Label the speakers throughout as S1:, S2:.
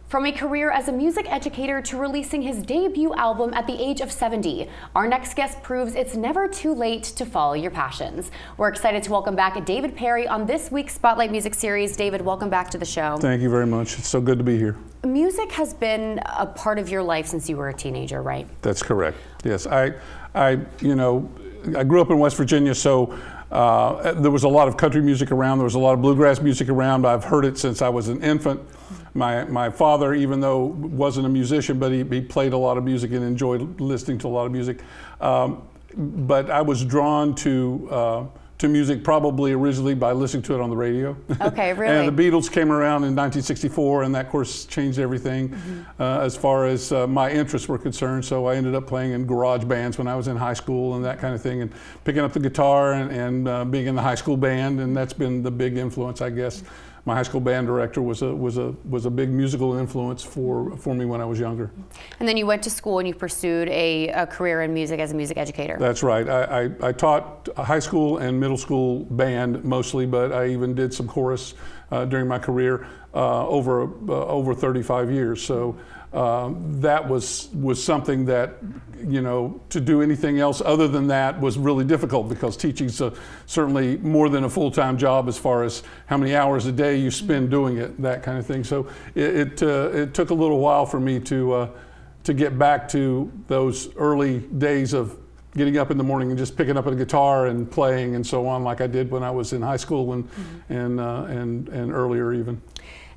S1: From a career as a music educator to releasing his debut album at the age of 70, our next guest proves it's never too late to follow your passions. We're excited to welcome back David Perry on this week's Spotlight Music Series. David, welcome back to the show.
S2: Thank you very much. It's so good to be here.
S1: Music has been a part of your life since you were a teenager, right?
S2: That's correct. Yes, I grew up in West Virginia, so there was a lot of country music around. There was a lot of bluegrass music around. I've heard it since I was an infant. My father, even though wasn't a musician, but he played a lot of music and enjoyed listening to a lot of music. But I was drawn to music probably originally by listening to it on the radio.
S1: Okay, really?
S2: And the Beatles came around in 1964, and that, of course, changed everything as far as my interests were concerned. So I ended up playing in garage bands when I was in high school and that kind of thing, and picking up the guitar and being in the high school band, and that's been the big influence, I guess. My high school band director was a big musical influence for me when I was younger. And
S1: then you went to school and you pursued a career in music as a music educator.
S2: That's right. I taught high school and middle school band mostly, but I even did some chorus during my career over 35 years. So that was something that, you know, to do anything else other than that was really difficult, because teaching's certainly more than a full-time job as far as how many hours a day you spend doing it, that kind of thing. So it took a little while for me to get back to those early days of getting up in the morning and just picking up a guitar and playing and so on, like I did when I was in high school and earlier even.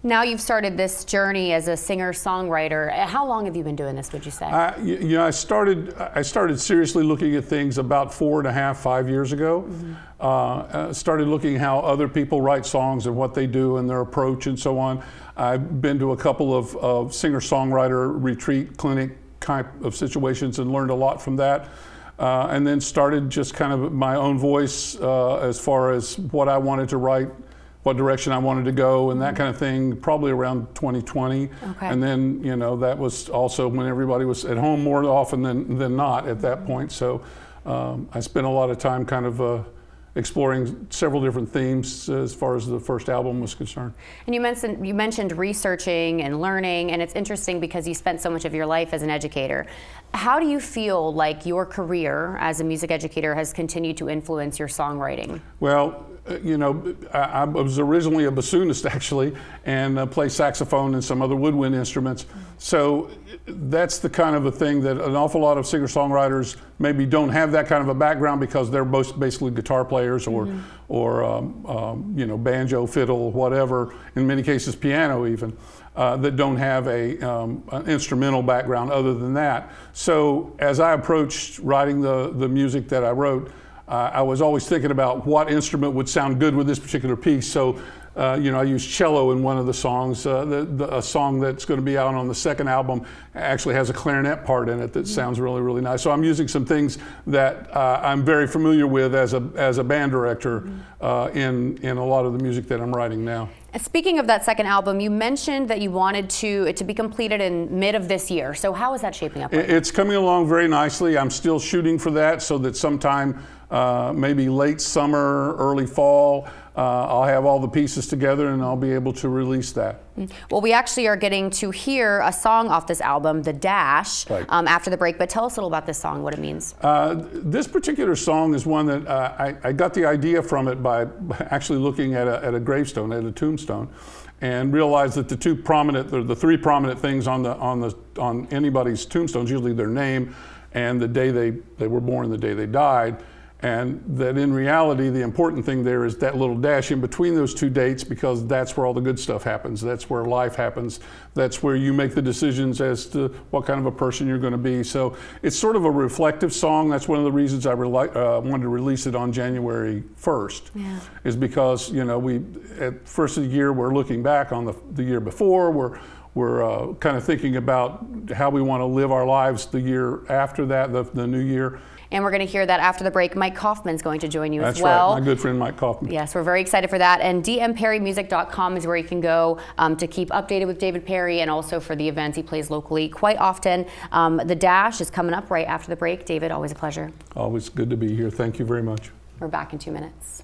S1: Now you've started this journey as a singer-songwriter. How long have you been doing this, would you say?
S2: I started seriously looking at things about 4.5, 5 years ago. Started looking how other people write songs and what they do and their approach and so on. I've been to a couple of singer-songwriter retreat clinic type of situations and learned a lot from that. And then started just kind of my own voice as far as what I wanted to write, what direction I wanted to go, and that kind of thing, probably around 2020. Okay. And then, you know, that was also when everybody was at home more often than not at that point. So I spent a lot of time kind of exploring several different themes as far as the first album was concerned.
S1: And you mentioned researching and learning, and it's interesting because you spent so much of your life as an educator. How do you feel like your career as a music educator has continued to influence your songwriting?
S2: Well, you know, I was originally a bassoonist, actually, and play saxophone and some other woodwind instruments. So that's the kind of a thing that an awful lot of singer-songwriters maybe don't have, that kind of a background, because they're both basically guitar players or you know, banjo, fiddle, whatever, in many cases piano even, that don't have an instrumental background other than that. So as I approached writing the music that I wrote, I was always thinking about what instrument would sound good with this particular piece. So, you know, I used cello in one of the songs. A song that's going to be out on the second album actually has a clarinet part in it that sounds really, really nice. So I'm using some things that I'm very familiar with as a band director in a lot of the music that I'm writing now.
S1: Speaking of that second album, you mentioned that you wanted it to be completed in mid of this year. So how is that shaping up?
S2: It's coming along very nicely. I'm still shooting for that, so that sometime maybe late summer, early fall, I'll have all the pieces together and I'll be able to release that.
S1: Well, we actually are getting to hear a song off this album, The Dash,
S2: right,
S1: after the break. But tell us a little about this song, what it means.
S2: This particular song is one that I got the idea from it by actually looking at a gravestone, at a tombstone, and realized that the three prominent things on anybody's tombstones, usually their name and the day they were born, the day they died. And that in reality, the important thing there is that little dash in between those two dates, because that's where all the good stuff happens. That's where life happens. That's where you make the decisions as to what kind of a person you're going to be. So it's sort of a reflective song. That's one of the reasons I wanted to release it on January 1st, is because, you know, at first of the year, we're looking back on the year before. We're kind of thinking about how we want to live our lives the year after that, the new year.
S1: And we're going to hear that after the break. Mike Kaufman's going to join you as well.
S2: That's right, my good friend Mike Kaufman.
S1: Yes, we're very excited for that. And dmperrymusic.com is where you can go to keep updated with David Perry, and also for the events he plays locally quite often. The Dash is coming up right after the break. David, always a pleasure.
S2: Always good to be here. Thank you very much.
S1: We're back in 2 minutes.